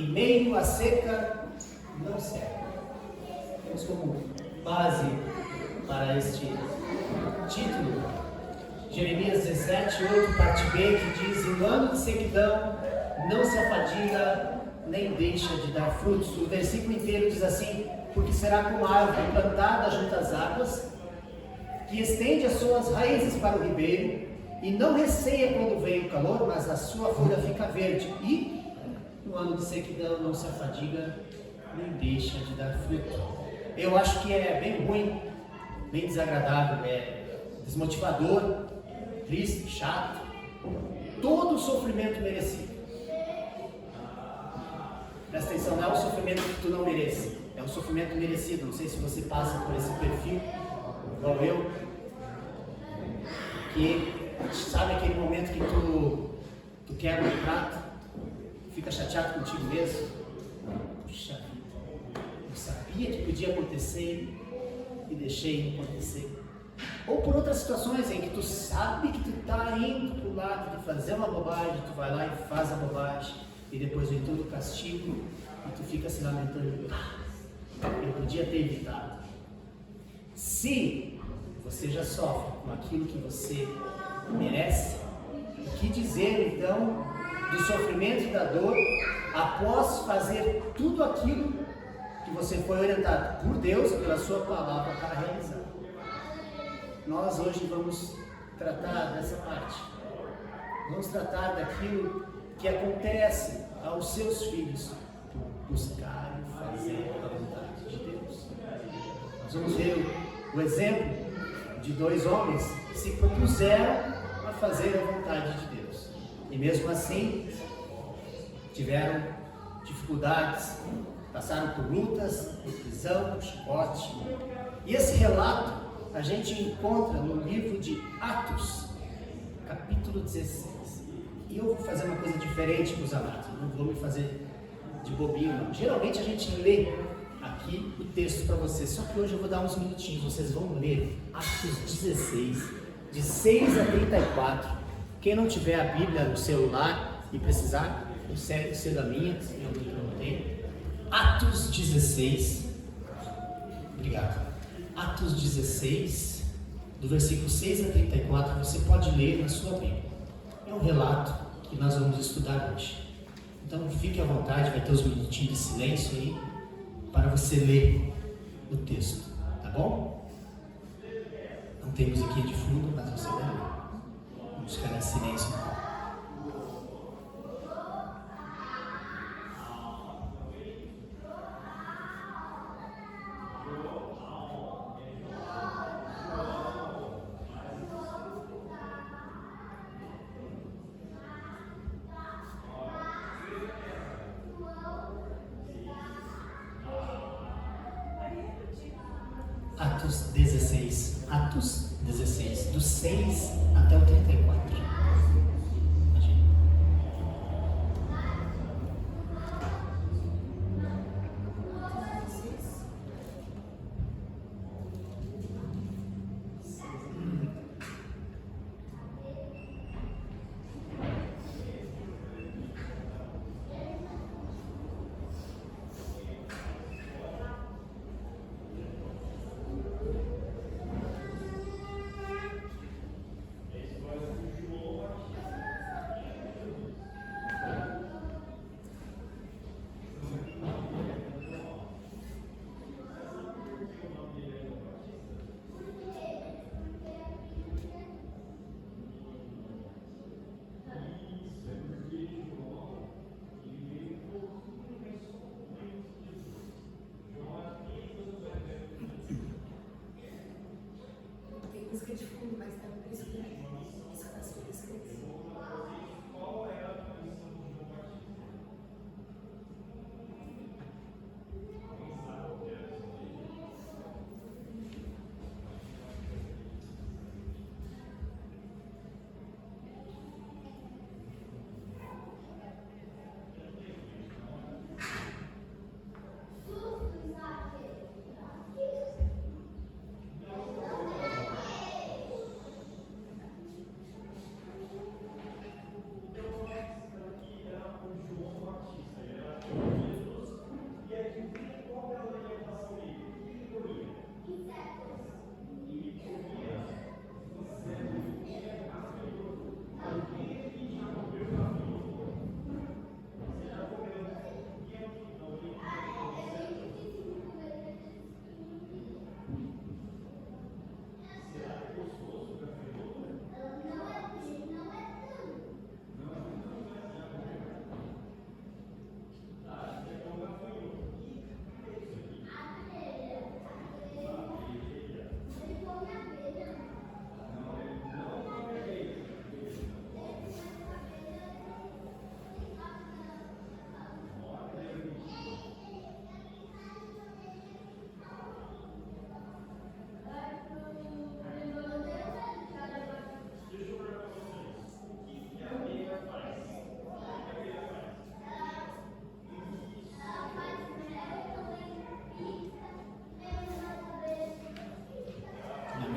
em meio à seca, não seca. Temos como base para este título Jeremias 17:8, parte B, que diz: no ano de sequidão não se afadiga nem deixa de dar frutos. O versículo inteiro diz assim: porque será como a árvore plantada junto às águas, que estende as suas raízes para o ribeiro, e não receia quando vem o calor, mas a sua folha fica verde, e no ano de sequidão não se afadiga nem deixa de dar fruto. Eu acho que é bem ruim, bem desagradável, desmotivador, triste, chato, todo o sofrimento merecido. Presta atenção, não é o sofrimento que tu não merece, é o sofrimento merecido. Não sei se você passa por esse perfil, igual eu, que sabe aquele momento que tu quebra o prato, fica chateado contigo mesmo. Puxa vida, eu sabia que podia acontecer e deixei acontecer. Ou por outras situações em que tu sabe que tu está indo para o lado de fazer uma bobagem, tu vai lá e faz a bobagem, e depois vem todo o castigo, e tu fica se lamentando: eu podia ter evitado. Se você já sofre com aquilo que você merece, o que dizer então do sofrimento e da dor após fazer tudo aquilo que você foi orientado por Deus, pela sua palavra, para realizar? Nós hoje vamos tratar dessa parte. Vamos tratar daquilo que acontece aos seus filhos por buscarem fazer a vontade de Deus. Nós vamos ver o exemplo de dois homens que se propuseram a fazer a vontade de Deus. E mesmo assim, tiveram dificuldades, passaram por lutas, por prisão, por chicote. E esse relato a gente encontra no livro de Atos, capítulo 16. E eu vou fazer uma coisa diferente, meus amados, não vou me fazer de bobinho, não. Geralmente a gente lê aqui o texto para vocês, só que hoje eu vou dar uns minutinhos, vocês vão ler Atos 16, de 6 a 34. Quem não tiver a Bíblia no celular e precisar, eu sei da minha, se tem alguém que não tem. Atos 16, obrigado. Atos 16, do versículo 6 a 34, você pode ler na sua Bíblia. É um relato que nós vamos estudar hoje. Então fique à vontade, vai ter uns minutinhos de silêncio aí, para você ler o texto, tá bom? Não tem musiquinha de fundo, mas você vai ler. Vamos ficar em silêncio então. Atos 16, do 6 até o 34. Imagina.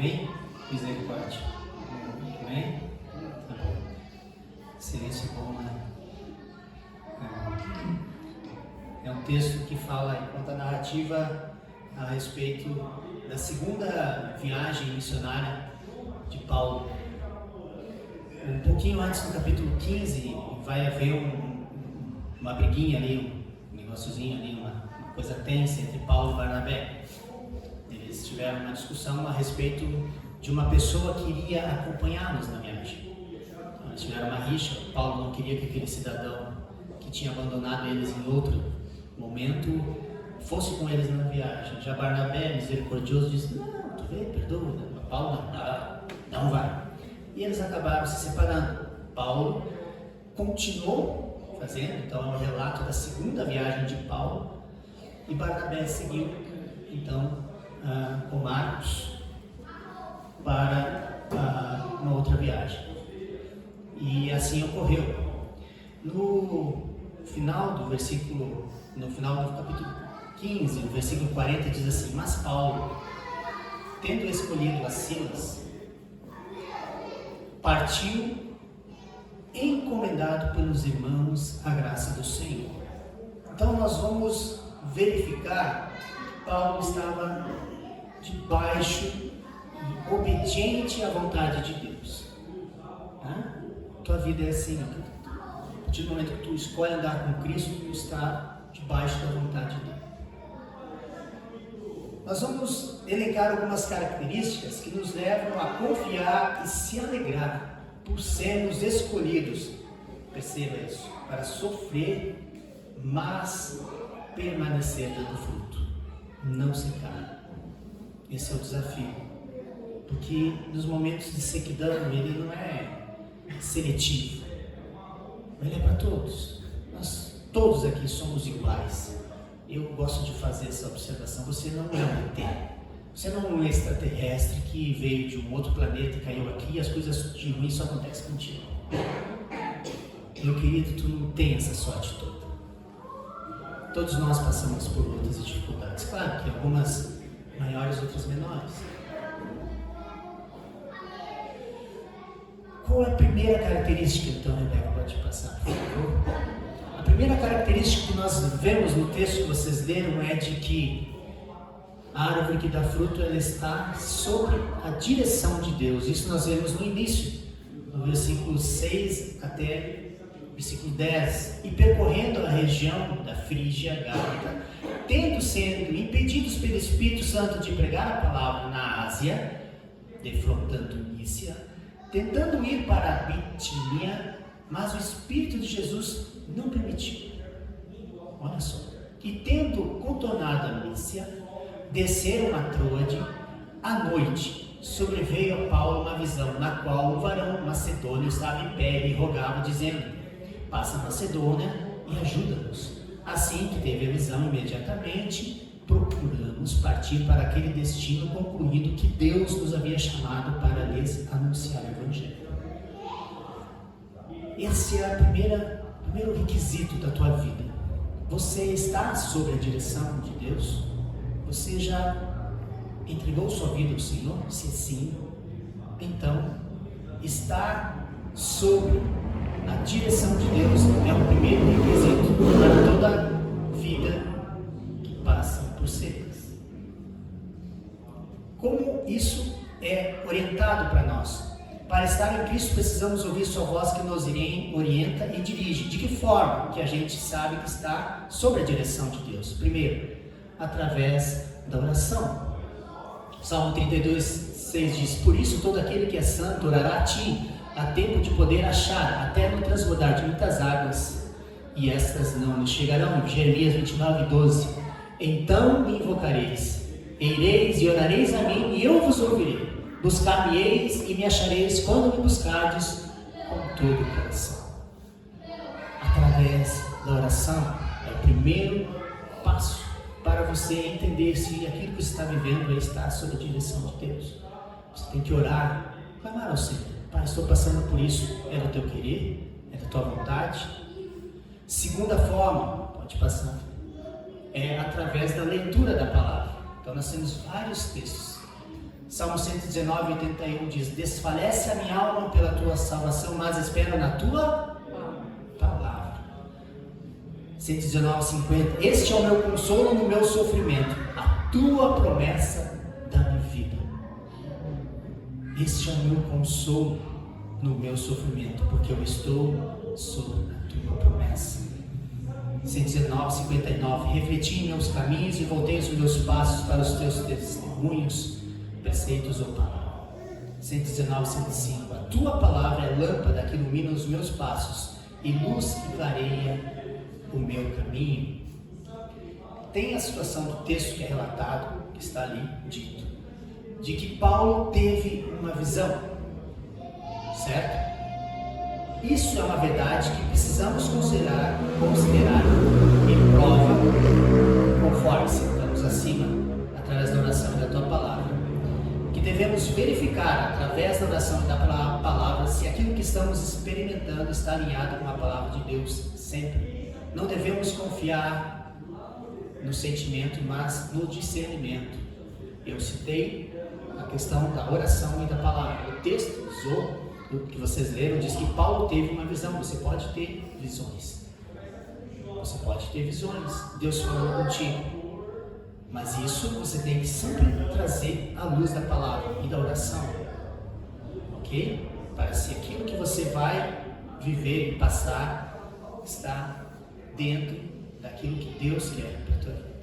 Amém? Misericórdia. Amém? Tá bom. Silêncio bom, né? É um texto que fala, conta a narrativa a respeito da segunda viagem missionária de Paulo. Um pouquinho antes, no capítulo 15, vai haver uma briguinha ali, um negóciozinho ali, uma coisa tensa entre Paulo e Barnabé. Eles tiveram uma discussão a respeito de uma pessoa que iria acompanhá-los na viagem. Então, eles tiveram uma rixa. Paulo não queria que aquele cidadão que tinha abandonado eles em outro momento fosse com eles na viagem. Já Barnabé, misericordioso, disse: não, tu vê, perdoa. Paulo não vai. E eles acabaram se separando. Paulo continuou fazendo, então é um relato da segunda viagem de Paulo, e Barnabé seguiu então com Marcos para uma outra viagem. E assim ocorreu. No final do capítulo 15, no versículo 40, diz assim: mas Paulo, tendo escolhido a Silas, partiu encomendado pelos irmãos à graça do Senhor. Então nós vamos verificar que Paulo estava debaixo e obediente à vontade de Deus. Tua vida é assim, a partir do momento que tu escolhe andar com Cristo, tu está debaixo da vontade dele. Nós vamos elencar algumas características que nos levam a confiar e se alegrar por sermos escolhidos, perceba isso, para sofrer, mas permanecer dando fruto, não secar. Esse é o desafio, porque nos momentos de sequidão ele não é seletivo, ele é para todos. Nós todos aqui somos iguais. Eu gosto de fazer essa observação: você não é um ET, você não é um extraterrestre que veio de um outro planeta e caiu aqui e as coisas de ruim só acontecem contigo. Meu querido, tu não tem essa sorte toda. Todos nós passamos por lutas e dificuldades, claro que algumas maiores, outras menores. Qual é a primeira característica, então, Rebeca, pode passar, por favor? A primeira característica que nós vemos no texto que vocês leram é de que a árvore que dá fruto, ela está sob a direção de Deus. Isso nós vemos no início, no versículo 6 até versículo 10. E percorrendo a região da Frígia, Gálata, tendo sido impedidos pelo Espírito Santo de pregar a palavra na Ásia, defrontando Mícia, tentando ir para a Bitínia, mas o Espírito de Jesus não permitiu. Olha só. E tendo contornado a Mícia, desceram a Troade. À noite sobreveio a Paulo uma visão, na qual o varão macedônio estava em pé e rogava, dizendo: passa a Macedônia e ajuda-nos. Assim que teve a visão, imediatamente procuramos partir para aquele destino, concluindo que Deus nos havia chamado para lhes anunciar o Evangelho. Esse é o primeiro requisito da tua vida. Você está sob a direção de Deus? Você já entregou sua vida ao Senhor? Se sim, então estar sob a direção de Deus é o primeiro requisito para toda vida que passa por secas. Como isso é orientado para nós? Para estar em Cristo precisamos ouvir sua voz que nos orienta e dirige. De que forma que a gente sabe que está sob a direção de Deus? Primeiro, através da oração. Salmo 32:6 diz: por isso todo aquele que é santo orará a ti, a tempo de poder achar, até no transbordar de muitas águas, e estas não nos chegarão. Jeremias 29:12. Então me invocareis, ireis e orareis a mim, e eu vos ouvirei. Buscar-me-eis e me achareis quando me buscardes com todo o coração. Através da oração é o primeiro passo para você entender se aquilo que você está vivendo está sob a direção de Deus. Você tem que orar, clamar ao Senhor: Pai, estou passando por isso, é do teu querer, é da tua vontade. Segunda forma, pode passar, é através da leitura da palavra. Então nós temos vários textos. Salmo 119, 81 diz: desfalece a minha alma pela tua salvação, mas espero na tua palavra. 119, 50: este é o meu consolo no meu sofrimento, a tua promessa dá-me vida. Este é o meu consolo no meu sofrimento, porque eu estou sobre a tua promessa. 119, 59: refleti em meus caminhos e voltei os meus passos para os teus testemunhos, preceitos ou palavra. 119, 105: a tua palavra é lâmpada que ilumina os meus passos e luz que clareia o meu caminho. Tem a situação do texto que é relatado, que está ali dito, de que Paulo teve uma visão, certo? Isso é uma verdade que precisamos considerar em prova, conforme citamos acima, através da oração e da tua palavra, que devemos verificar através da oração e da palavra se aquilo que estamos experimentando está alinhado com a palavra de Deus sempre. Não devemos confiar no sentimento, mas no discernimento. Eu citei a questão da oração e da palavra. O texto usou, que vocês leram, diz que Paulo teve uma visão. Você pode ter visões, você pode ter visões, Deus falando contigo, mas isso você tem que sempre trazer à luz da palavra e da oração, ok? Para se aquilo que você vai viver e passar está dentro daquilo que Deus quer para a tua vida.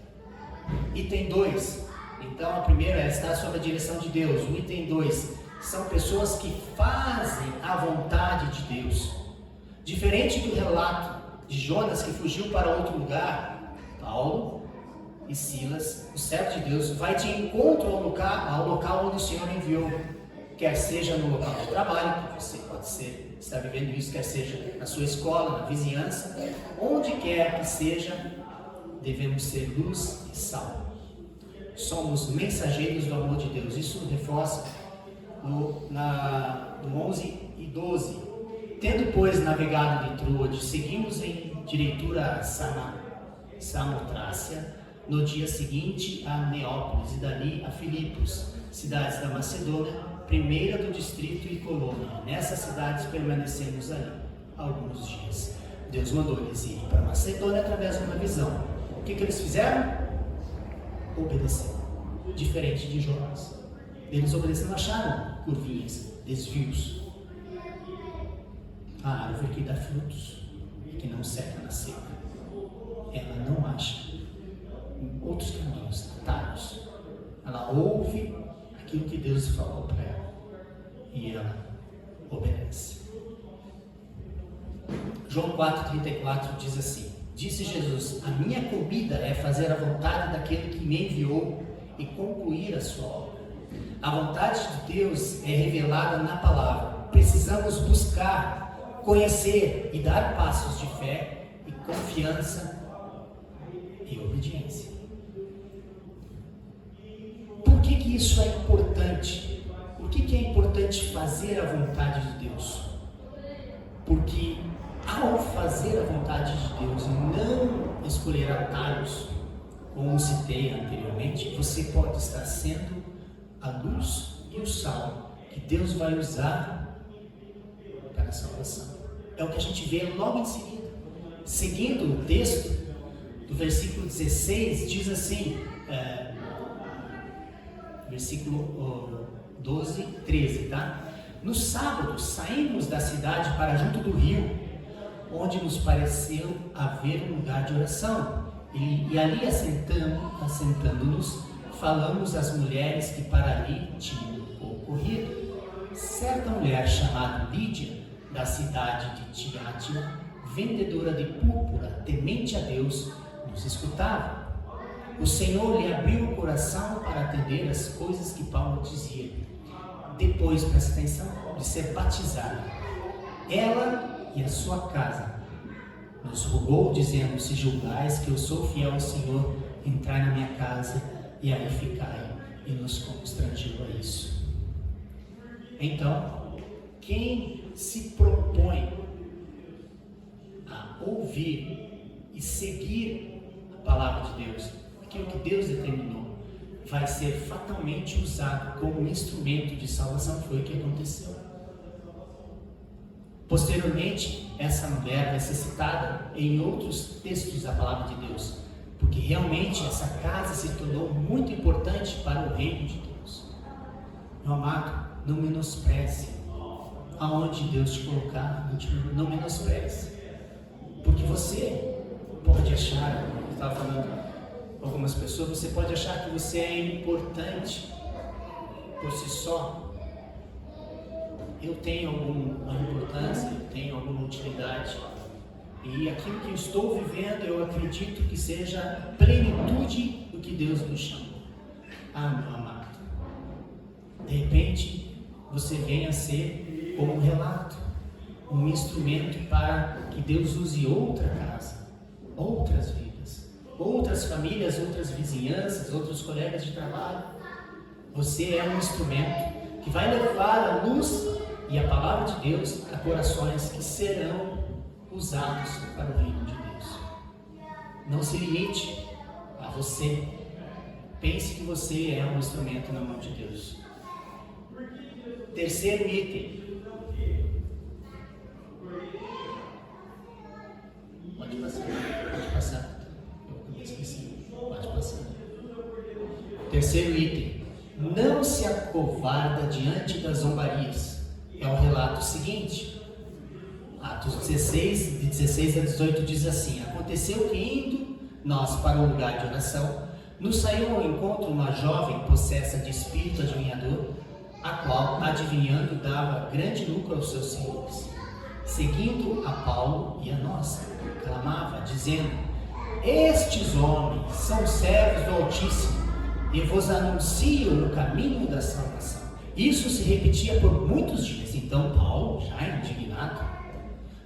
Item 2, então a primeira é estar sob a direção de Deus. O item 2 são pessoas que fazem a vontade de Deus. Diferente do relato de Jonas, que fugiu para outro lugar, Paulo e Silas, o servo de Deus, vai de encontro ao local onde o Senhor enviou, quer seja no local de trabalho, você pode ser, está vivendo isso, quer seja na sua escola, na vizinhança, onde quer que seja, devemos ser luz e sal. Somos mensageiros do amor de Deus. Isso reforça no 11 e 12: tendo pois navegado de Troade, seguimos em direitura a Samotrácia, no dia seguinte a Neópolis e dali a Filipos, cidades da Macedônia, primeira do distrito e colônia. Nessas cidades permanecemos ali alguns dias. Deus mandou eles ir para Macedônia através de uma visão. O que eles fizeram? Obedeceram. Diferente de Jonas, eles obedeceram, acharam curvinhas, desvios. A árvore que dá frutos, que não seca na seca, ela não acha outros caminhos, atalhos. Ela ouve aquilo que Deus falou para ela e ela obedece. João 4,34 diz assim: disse Jesus: a minha comida é fazer a vontade daquele que me enviou e concluir a sua obra. A vontade de Deus é revelada na palavra. Precisamos buscar, conhecer e dar passos de fé e confiança e obediência. Por que isso é importante? Por que é importante fazer a vontade de Deus? Porque ao fazer a vontade de Deus, não escolher atalhos, como citei anteriormente, você pode estar sendo a luz e o sal que Deus vai usar para a salvação. É o que a gente vê logo em seguida. Seguindo o texto do versículo 16, diz assim, versículo 12, 13, tá? No sábado saímos da cidade para junto do rio, onde nos pareceu haver um lugar de oração, e ali assentando-nos, falamos às mulheres que para ali tinham ocorrido. Certa mulher chamada Lídia, da cidade de Tiátira, vendedora de púrpura, temente a Deus, nos escutava. O Senhor lhe abriu o coração para atender as coisas que Paulo dizia. Depois, presta atenção, de ser batizada, ela e a sua casa, nos rogou, dizendo: se julgais que eu sou fiel ao Senhor, entrai na minha casa e aí ficai. E nos constrangeu a isso. Então, quem se propõe a ouvir e seguir a palavra de Deus, aquilo que Deus determinou, vai ser fatalmente usado como instrumento de salvação. Foi o que aconteceu. Posteriormente, essa mulher vai ser citada em outros textos da palavra de Deus, porque realmente essa casa se tornou muito importante para o reino de Deus. Meu amado, não menospreze aonde Deus te colocar, não menospreze, porque você pode achar, eu estava falando com algumas pessoas, você pode achar que você é importante por si só. Eu tenho alguma importância, eu tenho alguma utilidade, e aquilo que eu estou vivendo, eu acredito que seja a plenitude do que Deus nos chamou. Meu amado, de repente você venha a ser como um relato, um instrumento para que Deus use outra casa, outras vidas, outras famílias, outras vizinhanças, outros colegas de trabalho. Você é um instrumento que vai levar a luz e a palavra de Deus a corações que serão usados para o reino de Deus. Não se limite a você. Pense que você é um instrumento na mão de Deus. Terceiro item. Pode passar. Eu esqueci. Pode passar. Terceiro item. Não se acovarda diante das zombarias. É o relato seguinte. Atos 16, de 16 a 18 diz assim: aconteceu que indo nós para o lugar de oração, nos saiu ao encontro uma jovem possessa de espírito adivinhador, a qual, adivinhando, dava grande lucro aos seus senhores. Seguindo a Paulo e a nós, clamava, dizendo: estes homens são servos do Altíssimo, e vos anunciam o caminho da salvação. Isso se repetia por muitos dias. Então Paulo, já indignado,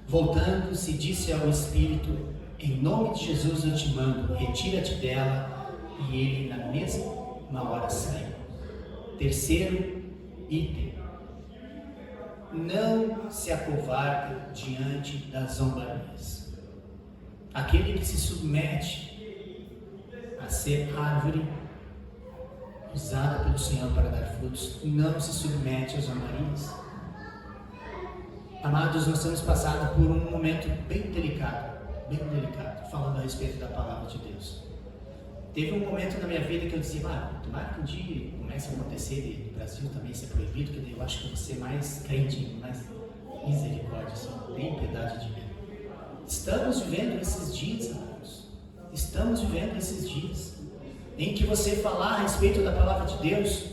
voltando-se, disse ao Espírito: em nome de Jesus eu te mando, retira-te dela. E ele na mesma hora saiu. Terceiro item: não se acovarde diante das zombarias. Aquele que se submete a ser árvore usada pelo Senhor para dar frutos, não se submete às zombarias. Amados, nós temos passado por um momento bem delicado, falando a respeito da palavra de Deus. Teve um momento na minha vida que eu disse: tomara que um dia comece a acontecer de no Brasil também ser proibido, que eu acho que eu vou ser mais crente, mais misericórdia, Senhor, tem piedade de mim. Estamos vivendo esses dias, amados. Estamos vivendo esses dias em que você falar a respeito da palavra de Deus.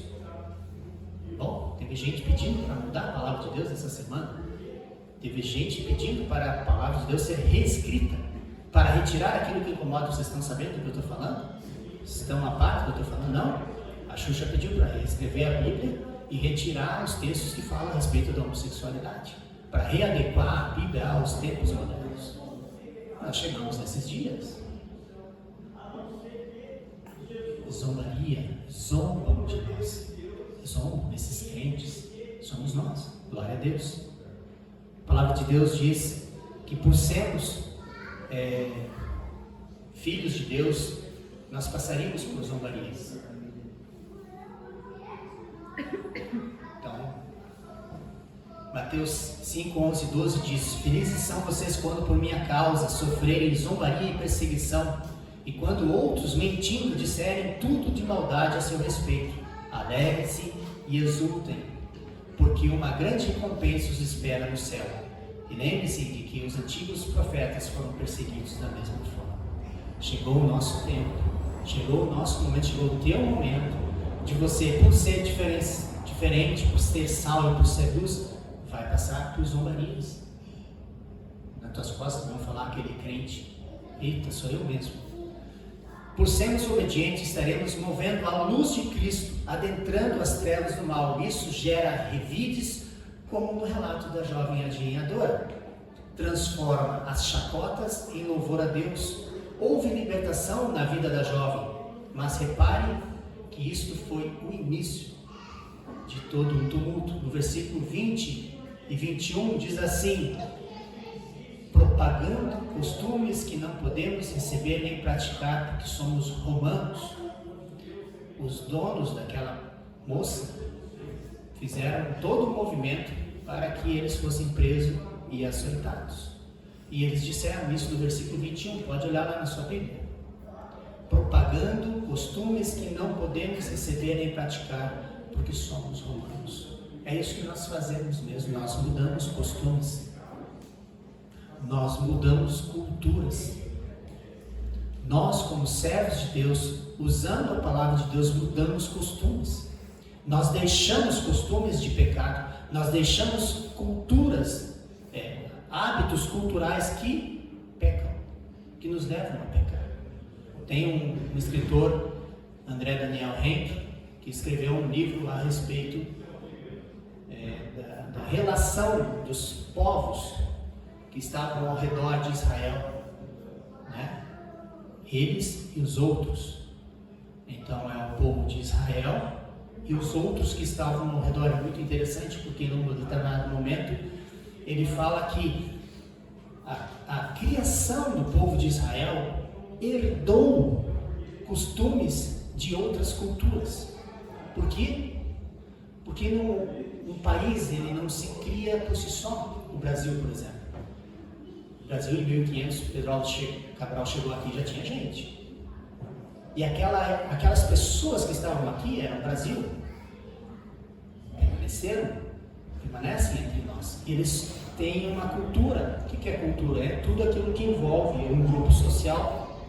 Bom, teve gente pedindo para mudar a palavra de Deus essa semana. Teve gente pedindo para a palavra de Deus ser reescrita, para retirar aquilo que incomoda. Vocês estão sabendo do que eu estou falando? Estão a par do que eu estou falando? Não? A Xuxa pediu para reescrever a Bíblia e retirar os textos que falam a respeito da homossexualidade, para readequar a Bíblia aos tempos modernos. Nós chegamos nesses dias. Zombaria, zombam de nós, zombam desses crentes, somos nós. Glória a Deus. A palavra de Deus diz que por sermos filhos de Deus, nós passaríamos por zombarias. Então, Mateus 5, 11 e 12 diz: felizes são vocês quando por minha causa sofrerem zombaria e perseguição, e quando outros mentindo disserem tudo de maldade a seu respeito. Alegrem-se e exultem, porque uma grande recompensa os espera no céu. E lembre-se de que os antigos profetas foram perseguidos da mesma forma. Chegou o nosso tempo, chegou o nosso momento, chegou o teu momento de você, por ser diferente, por ser sal e por ser luz, vai passar por zombarias. Nas tuas costas vão falar aquele crente: eita, sou eu mesmo. Por sermos obedientes, estaremos movendo a luz de Cristo, adentrando as trevas do mal. Isso gera revides, como no relato da jovem adivinhadora. Transforma as chacotas em louvor a Deus. Houve libertação na vida da jovem, mas repare que isto foi o início de todo um tumulto. No versículo 20 e 21 diz assim: propagando costumes que não podemos receber nem praticar, porque somos romanos. os donos daquela moça fizeram todo um movimento para que eles fossem presos e açoitados. E eles disseram isso no versículo 21, pode olhar lá na sua Bíblia. Propagando costumes que não podemos receber nem praticar, porque somos romanos. É isso que nós fazemos mesmo, nós mudamos costumes, nós mudamos culturas. Nós, como servos de Deus, usando a palavra de Deus, mudamos costumes. Nós deixamos costumes de pecado, nós deixamos culturas, hábitos culturais que pecam, que nos levam a pecar. Tem um escritor, André Daniel Henke, que escreveu um livro a respeito da relação dos povos que estavam ao redor de Israel, né? Eles e os outros. Então é o povo de Israel e os outros que estavam ao redor. É muito interessante porque num determinado momento ele fala que a criação do povo de Israel herdou costumes de outras culturas. Por quê? Porque no país ele não se cria por si só. O Brasil, por exemplo. No Brasil, em 1500, Pedro Cabral chegou aqui e já tinha gente. E aquelas pessoas que estavam aqui, era o Brasil, permanecem entre nós. Eles têm uma cultura. O que é cultura? É tudo aquilo que envolve um grupo social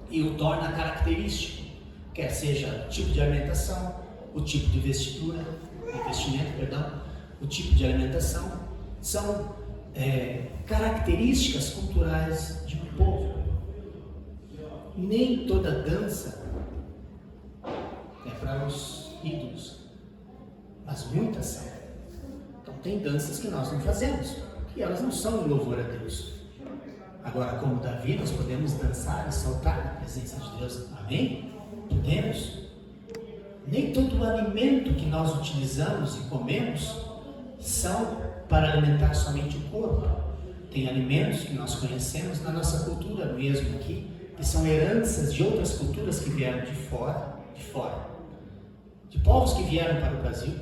e o torna característico. Quer seja o tipo de alimentação, o tipo de vestimento, o tipo de alimentação, são características culturais de um povo. Nem toda dança é para os ídolos, mas muitas são. Então tem danças que nós não fazemos, que elas não são em louvor a Deus. Agora, como Davi, nós podemos dançar e saltar na presença de Deus. Amém? Podemos. Nem todo o alimento que nós utilizamos e comemos são para alimentar somente o corpo. Tem alimentos que nós conhecemos na nossa cultura mesmo aqui, que são heranças de outras culturas que vieram de fora, de povos que vieram para o Brasil,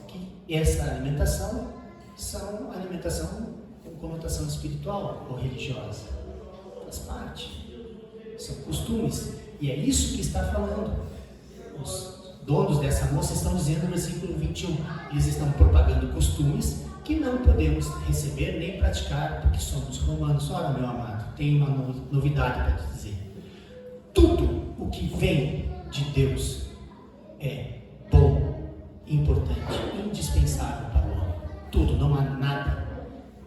que essa alimentação são alimentação com conotação espiritual ou religiosa. Faz parte. São costumes. E é isso que está falando. Os donos dessa moça estão dizendo no versículo 21. Eles estão propagando costumes que não podemos receber nem praticar porque somos romanos. Olha, meu amado, tem uma novidade para te dizer. Tudo o que vem de Deus é bom, importante, indispensável para o homem. Tudo, não há nada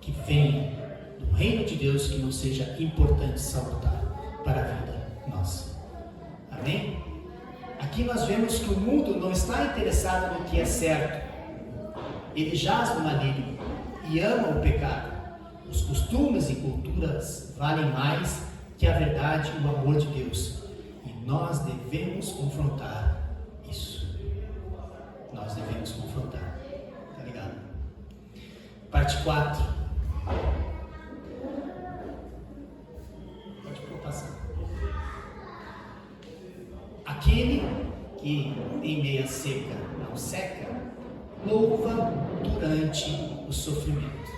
que venha do reino de Deus que não seja importante e salutar para a vida nossa. Amém? Aqui nós vemos que o mundo não está interessado no que é certo. Ele jaz no maligno e ama o pecado. Os costumes e culturas valem mais que a verdade e o amor de Deus. E nós devemos confrontar isso. Nós devemos confrontar. Tá ligado? Parte 4. Pode passar. Aquele que em meia seca não seca, louva durante o sofrimento.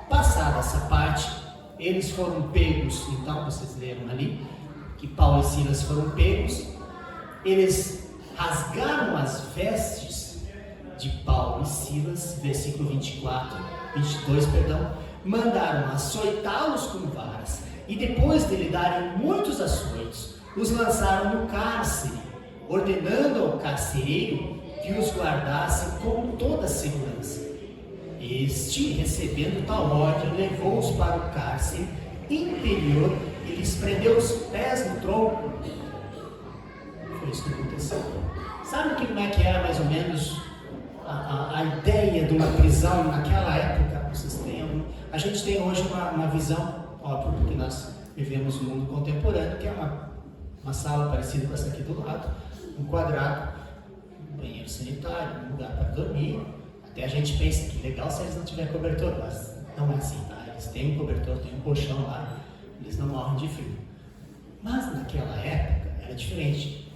Passada essa parte, eles foram pegos, então vocês leram ali, que Paulo e Silas foram pegos, eles rasgaram as vestes de Paulo e Silas, versículo 22, mandaram açoitá-los com varas, e depois de lhe darem muitos açoites, os lançaram no cárcere, ordenando ao carcereiro que os guardasse com toda a segurança. Este, recebendo tal ordem, levou-os para o cárcere interior e lhes prendeu os pés no tronco. Foi isso que aconteceu. Sabe como é que era mais ou menos a ideia de uma prisão naquela época? Vocês têm a gente tem hoje uma visão, óbvio, porque nós vivemos no mundo contemporâneo, que é uma sala parecida com essa aqui do lado, um quadrado, um banheiro sanitário, um lugar para dormir. Até a gente pensa que legal se eles não tiverem cobertor, mas não é assim, tá? Eles têm um cobertor, têm um colchão lá, eles não morrem de frio. Mas naquela época era diferente.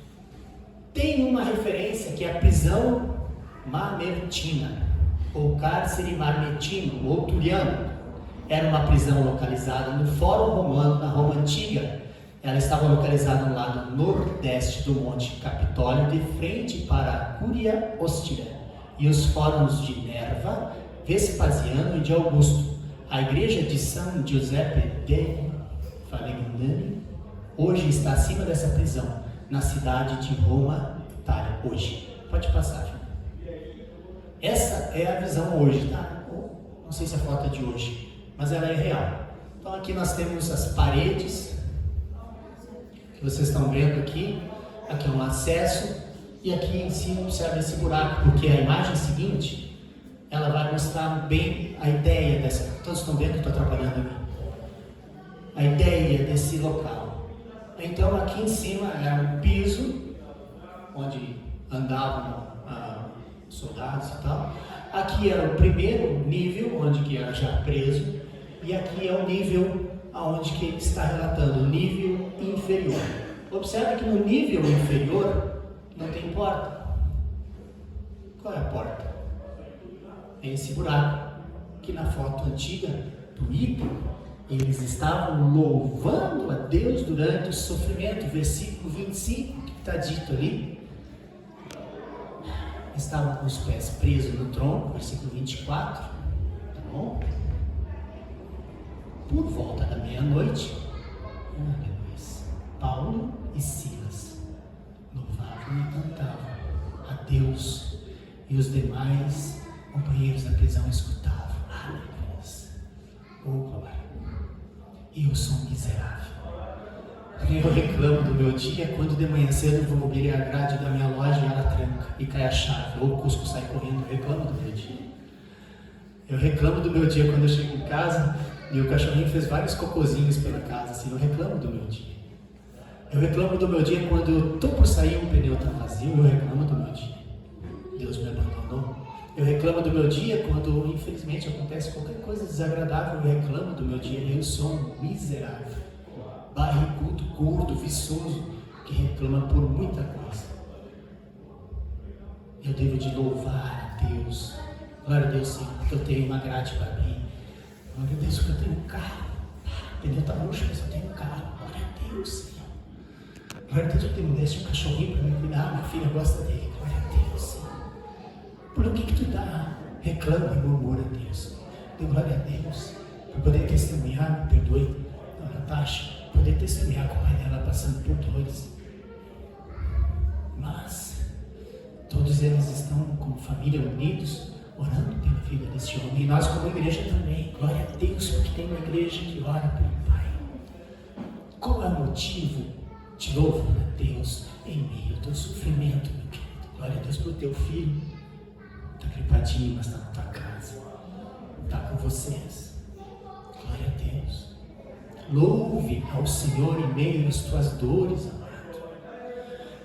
Tem uma uma referência que é a prisão mamertina, ou cárcere mamertino, ou turiano. Era uma prisão localizada no Fórum Romano, na Roma Antiga. Ela estava localizada no lado nordeste do Monte Capitólio, de frente para a Cúria Ostia e os fóruns de Nerva, Vespasiano e de Augusto. A igreja de São Giuseppe de Falegnani hoje está acima dessa prisão, na cidade de Roma, Itália. Hoje. Pode passar, filho. Essa é a visão hoje, tá? Não sei se a foto é de hoje, mas ela é real. Então aqui nós temos as paredes que vocês estão vendo aqui. Aqui é um acesso e aqui em cima observa esse buraco, porque a imagem seguinte ela vai mostrar bem a ideia dessa. Todos estão vendo que estou atrapalhando aqui? A ideia desse local. Então aqui em cima era um piso onde andavam soldados e tal. Aqui era o primeiro nível, onde que era já preso, e aqui é o nível aonde que está relatando, o nível inferior. Observe que no nível inferior não tem porta. Qual é a porta? É esse buraco, que na foto antiga do Ito, eles estavam louvando a Deus durante o sofrimento, versículo 25, que está dito ali. Estavam com os pés presos no tronco, versículo 24, tá bom? Por volta da meia-noite, Paulo e Silas louvavam e cantavam a Deus, e os demais companheiros da prisão escutavam. Aleluia! Oh, glória! Eu sou um miserável. Eu reclamo do meu dia quando de manhã cedo vou abrir a grade da minha loja e ela tranca e cai a chave, ou o Cusco sai correndo. Eu reclamo do meu dia. Eu reclamo do meu dia quando eu chego em casa e o cachorrinho fez vários cocôzinhos pela casa, assim. Eu reclamo do meu dia. Eu reclamo do meu dia quando eu estou por sair e um pneu está vazio. Eu reclamo do meu dia. Deus me abandonou. Eu reclamo do meu dia quando infelizmente acontece qualquer coisa desagradável. Eu reclamo do meu dia. Eu sou um miserável, barrigudo, gordo, viçoso, que reclama por muita coisa. Eu devo de louvar a Deus. Glória a Deus, Senhor, que eu tenho uma grade para mim. Glória a Deus, que eu tenho um carro. O pneu está murcho, mas eu tenho um carro. Glória a Deus, Senhor. Glória a Deus, que tu me deste um cachorrinho para me cuidar. Minha filha gosta dele. Glória a Deus, Senhor. Por o que tu dá? Reclama e murmura a Deus. Dê glória a Deus. Para poder testemunhar, me perdoe, dona Natasha, poder testemunhar com o pai dela passando por dores. Mas todos eles estão como família unidos, orando pela vida desse homem. E nós como igreja também. Glória a Deus, porque tem uma igreja que ora pelo Pai. Qual é o motivo de louvor a Deus em meio ao teu sofrimento, meu querido? Glória a Deus pelo teu filho. Está gripadinho, mas está na tua casa. Está com vocês. Glória a Deus. Louve ao Senhor em meio às tuas dores, amado.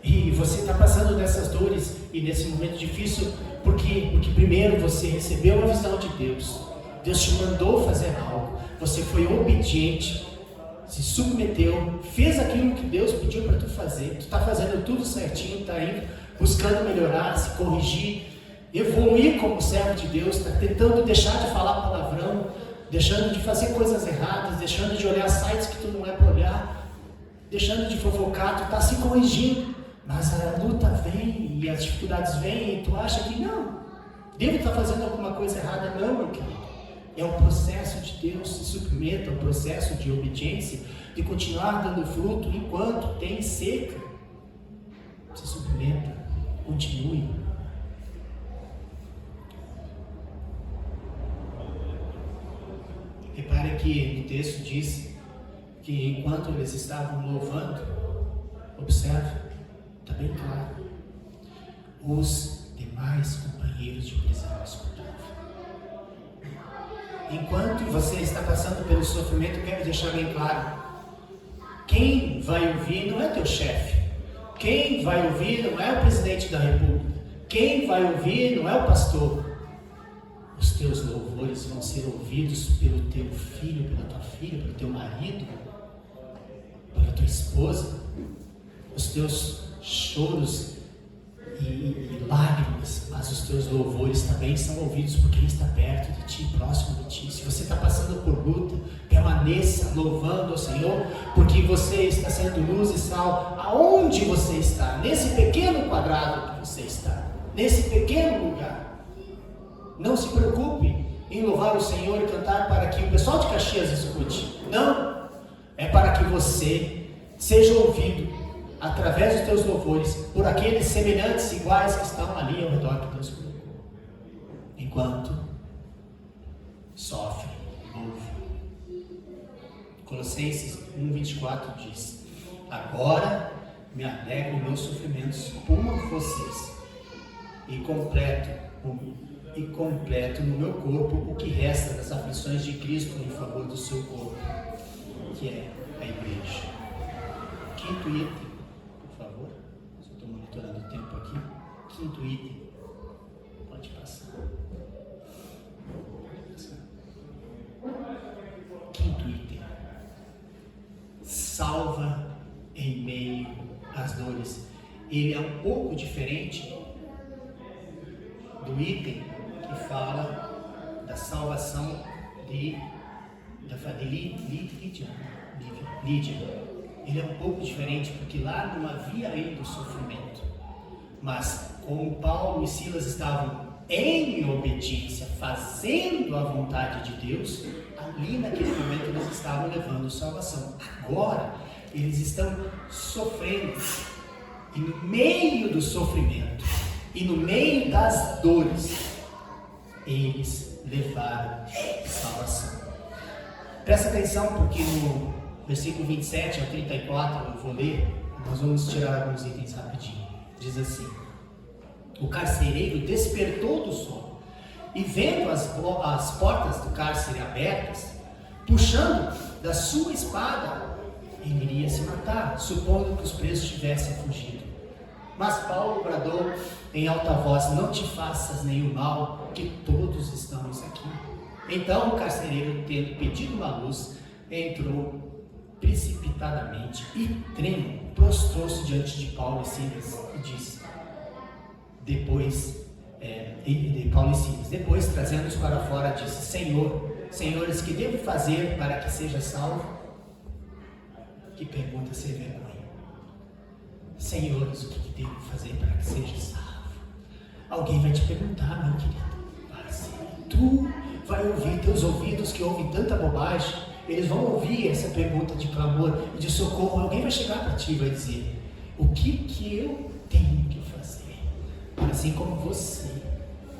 E você está passando dessas dores e nesse momento difícil, porque primeiro você recebeu a visão de Deus. Deus te mandou fazer algo. Você foi obediente, se submeteu, fez aquilo que Deus pediu para tu fazer. Tu está fazendo tudo certinho, está indo, buscando melhorar, se corrigir, evoluir como servo de Deus, está tentando deixar de falar palavrão, deixando de fazer coisas erradas, deixando de olhar sites que tu não é para olhar, deixando de fofocar, tu está se corrigindo, mas a luta vem e as dificuldades vêm e tu acha que não, devo estar fazendo alguma coisa errada. Não, meu querido, é o processo de Deus, se submeta ao processo de obediência, de continuar dando fruto enquanto tem seca. Se submeta, continue. Repare que o texto diz que enquanto eles estavam louvando, observe, está bem claro, os demais companheiros de prisão escutavam. Enquanto você está passando pelo sofrimento, quero deixar bem claro, quem vai ouvir não é teu chefe, quem vai ouvir não é o presidente da república, quem vai ouvir não é o pastor. Os teus louvores vão ser ouvidos pelo teu filho, pela tua filha, pelo teu marido, pela tua esposa. Os teus choros e lágrimas, mas os teus louvores também são ouvidos porque Ele está perto de ti, próximo de ti. Se você está passando por luta, permaneça louvando ao Senhor, porque você está sendo luz e sal aonde você está, nesse pequeno quadrado que você está, nesse pequeno lugar. Não se preocupe em louvar o Senhor e cantar para que o pessoal de Caxias escute. Não, é para que você seja ouvido através dos teus louvores por aqueles semelhantes, iguais que estão ali ao redor que Deus colocou. Enquanto sofre, ouve. Colossenses 1:24 diz: agora me alegro em meus sofrimentos por vocês e completo no meu corpo o que resta das aflições de Cristo em favor do seu corpo, que é a igreja. Quinto item, por favor. Só estou monitorando o tempo aqui. Quinto item. Pode passar. Quinto item. Salva em meio às dores. Ele é um pouco diferente do item que fala da salvação de Lídia. Ele é um pouco diferente, porque lá não havia ainda o sofrimento. Mas como Paulo e Silas estavam em obediência, fazendo a vontade de Deus, ali naquele momento eles estavam levando salvação. Agora eles estão sofrendo, e no meio do sofrimento e no meio das dores, eles levaram salvação. Presta atenção, porque no versículo 27 ao 34, eu vou ler, nós vamos tirar alguns itens rapidinho. Diz assim: o carcereiro despertou do sono e, vendo as portas do cárcere abertas, puxando da sua espada, ele iria se matar, supondo que os presos tivessem fugido. Mas Paulo bradou em alta voz: não te faças nenhum mal, que todos estamos aqui. Então o carcereiro, tendo pedido uma luz, entrou precipitadamente e trêmulo, prostrou-se diante de Paulo e Silas e disse, depois trazendo-os para fora, disse: Senhores, que devo fazer para que seja salvo? Que pergunta sem vergonha. Senhores, o que devo fazer para que seja salvo? Alguém vai te perguntar, meu querido parceiro. Tu vai ouvir, teus ouvidos que ouvem tanta bobagem, eles vão ouvir essa pergunta de clamor e de socorro. Alguém vai chegar para ti e vai dizer: o que eu tenho que fazer? Assim como você,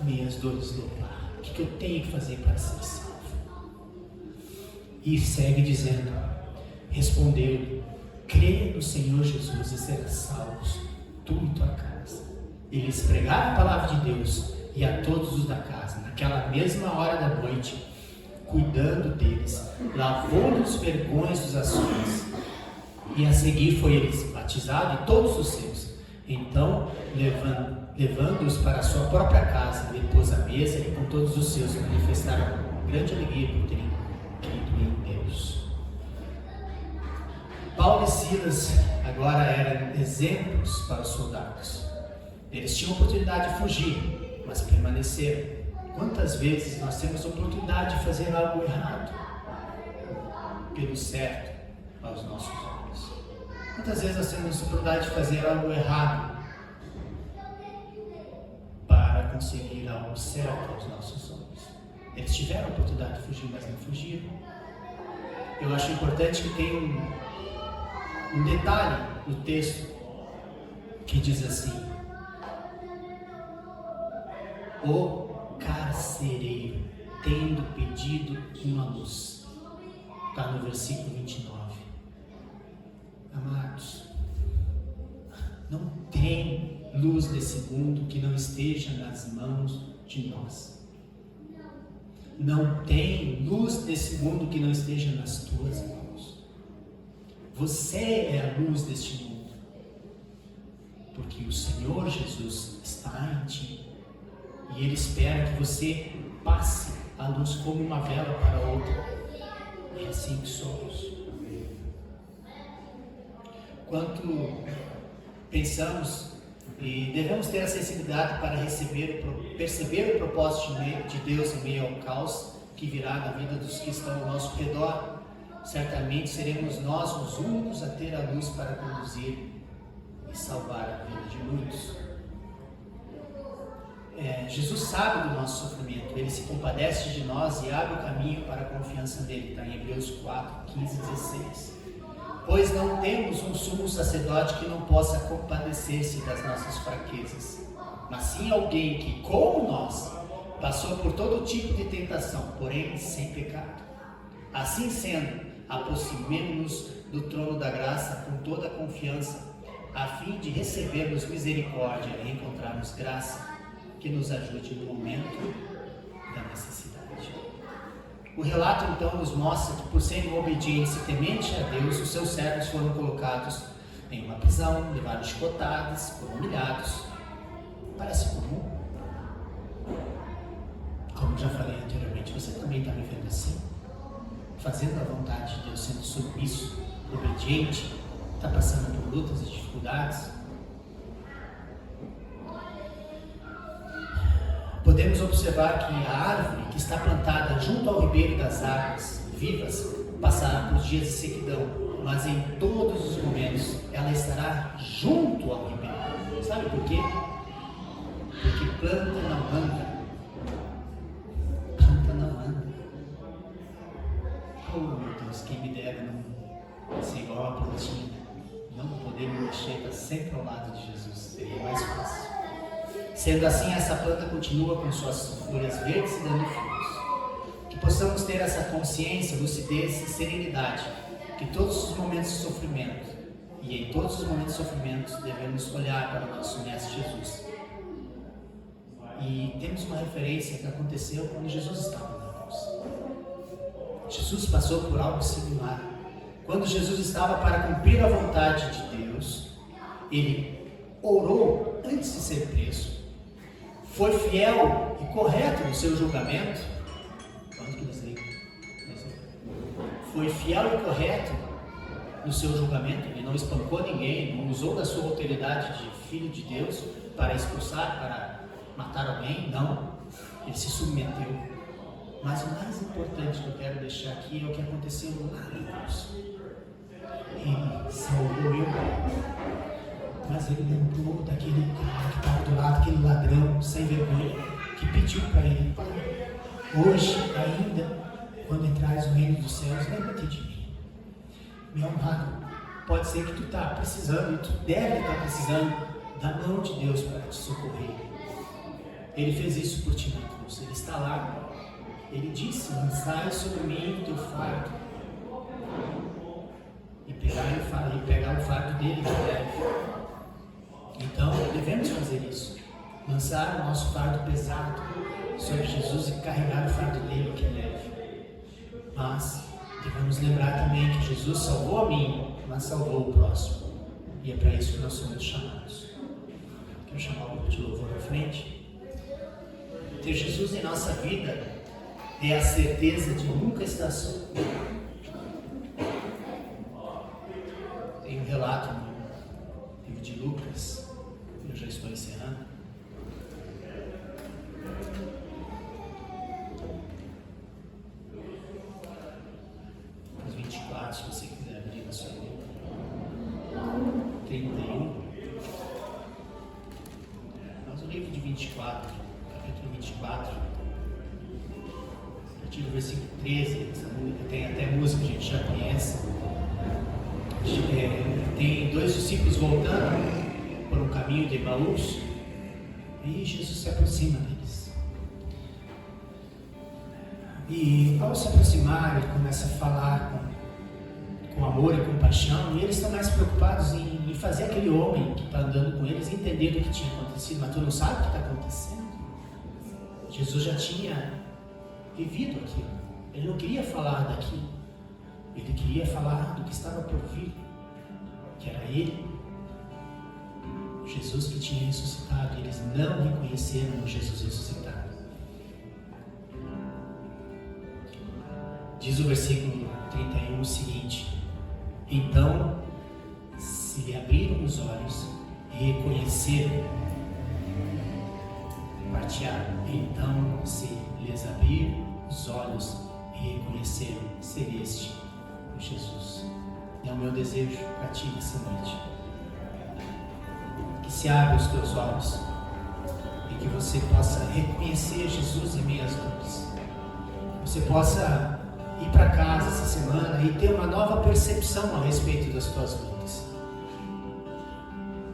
minhas dores louvar, o que eu tenho que fazer para ser salvo? E segue dizendo: respondeu-lhe: crê no Senhor Jesus e serás salvos, tu e tua casa. Eles pregaram a palavra de Deus, e a todos os da casa, naquela mesma hora da noite, cuidando deles, lavou-lhe os vergões dos ações, e a seguir foi eles batizado e todos os seus. Então, levando-os para a sua própria casa, ele pôs a mesa e com todos os seus manifestaram grande alegria por terem crido em Deus. Paulo e Silas agora eram exemplos para os soldados. Eles tinham oportunidade de fugir, mas permaneceram. Quantas vezes nós temos a oportunidade de fazer algo errado pelo certo aos nossos olhos? Quantas vezes nós temos a oportunidade de fazer algo errado para conseguir algo certo aos nossos olhos? Eles tiveram a oportunidade de fugir, mas não fugiram. Eu acho importante que tenha um detalhe no texto que diz assim: o carcereiro, tendo pedido uma luz. Está no versículo 29. Amados, não tem luz desse mundo que não esteja nas mãos de nós. Não tem luz desse mundo que não esteja nas tuas mãos. Você é a luz deste mundo, porque o Senhor Jesus está em ti. E Ele espera que você passe a luz como uma vela para outra. É assim que somos. Quando pensamos E devemos ter a sensibilidade para perceber o propósito de Deus em meio ao caos que virá na vida dos que estão ao nosso redor. Certamente seremos nós os únicos a ter a luz para conduzir e salvar a vida de muitos. Jesus sabe do nosso sofrimento, Ele se compadece de nós e abre o caminho para a confiança nele. Está em Hebreus 4, 15 e 16. Pois não temos um sumo sacerdote que não possa compadecer-se das nossas fraquezas, mas sim alguém que, como nós, passou por todo tipo de tentação, porém sem pecado. Assim sendo, aproximemo-nos do trono da graça com toda a confiança, a fim de recebermos misericórdia e encontrarmos graça que nos ajude no momento da necessidade. O relato então nos mostra que, por serem obedientes e tementes a Deus, os seus servos foram colocados em uma prisão, levados chicotadas, foram humilhados. Parece comum. Como já falei anteriormente, você também está vivendo assim? Fazendo a vontade de Deus, sendo submisso, obediente, está passando por lutas e dificuldades? Podemos observar que a árvore que está plantada junto ao ribeiro das águas vivas passará por dias de sequidão, mas em todos os momentos ela estará junto ao ribeiro. Sabe por quê? Porque planta não anda. Planta não anda. Oh meu Deus, quem me dera não ser igual a plantinha, não poder me mexer, está sempre ao lado de Jesus, seria mais fácil. Sendo assim, essa planta continua com suas folhas verdes e dando frutos. Que possamos ter essa consciência, lucidez e serenidade, que todos os momentos de sofrimento, e em todos os momentos de sofrimento, devemos olhar para o nosso Mestre Jesus. E temos uma referência que aconteceu quando Jesus estava na cruz. Jesus passou por algo similar. Quando Jesus estava para cumprir a vontade de Deus, Ele orou antes de ser preso. Foi fiel e correto no seu julgamento. Foi fiel e correto no seu julgamento. Ele não espancou ninguém, não usou da sua autoridade de filho de Deus para expulsar, para matar alguém. Não, ele se submeteu. Mas o mais importante que eu quero deixar aqui é o que aconteceu lá na cruz. Ele salvou eu. Mas ele lembrou daquele cara que estava do lado, aquele ladrão sem vergonha, que pediu para ele: hoje ainda, quando entrares no reino dos céus, lembra-te de mim. Meu amado, pode ser que tu está precisando, e tu deve estar precisando da mão de Deus para te socorrer. Ele fez isso por ti na cruz, ele está lá. Ele disse: lançai sobre mim o teu fardo, e pegar o fardo dele que é leve. Então, devemos fazer isso. Lançar o nosso fardo pesado sobre Jesus e carregar o fardo dele que é leve. Mas devemos lembrar também que Jesus salvou a mim, mas salvou o próximo. E é para isso que nós somos chamados. Quero chamar o grupo de louvor à frente. Ter Jesus em nossa vida é a certeza de nunca estar só. Tem um relato no livro de Lucas. Eu já estou encerrando. Os 24, se você quiser abrir na sua Bíblia. 31. Mas o livro de 24, capítulo 24, a partir do versículo 13, tem até música que a gente já conhece. Tem dois discípulos voltando por um caminho de Emaús, e Jesus se aproxima deles. E ao se aproximar, ele começa a falar com amor e compaixão, e eles estão mais preocupados em fazer aquele homem que está andando com eles entender do que tinha acontecido. Mas tu não sabe o que está acontecendo? Jesus já tinha vivido aquilo. Ele não queria falar daquilo. Ele queria falar do que estava por vir, que era ele. Jesus que tinha ressuscitado, eles não reconheceram o Jesus ressuscitado. Diz o versículo 31 o seguinte: então se lhe abriram os olhos e reconhecer, partilhar. Então, se lhes abrir os olhos e reconhecer ser este o Jesus. É o meu desejo para ti nessa noite. Que se abra os teus olhos e que você possa reconhecer Jesus em meio às dores. Você possa ir para casa essa semana e ter uma nova percepção a respeito das tuas lutas.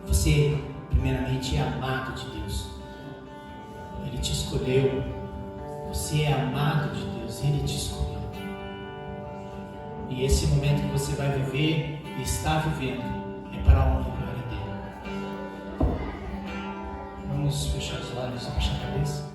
Você, primeiramente, é amado de Deus. Ele te escolheu. Você é amado de Deus. Ele te escolheu. E esse momento que você vai viver e está vivendo é para a honra e glória dele. Vamos fechar os olhos e baixar a cabeça.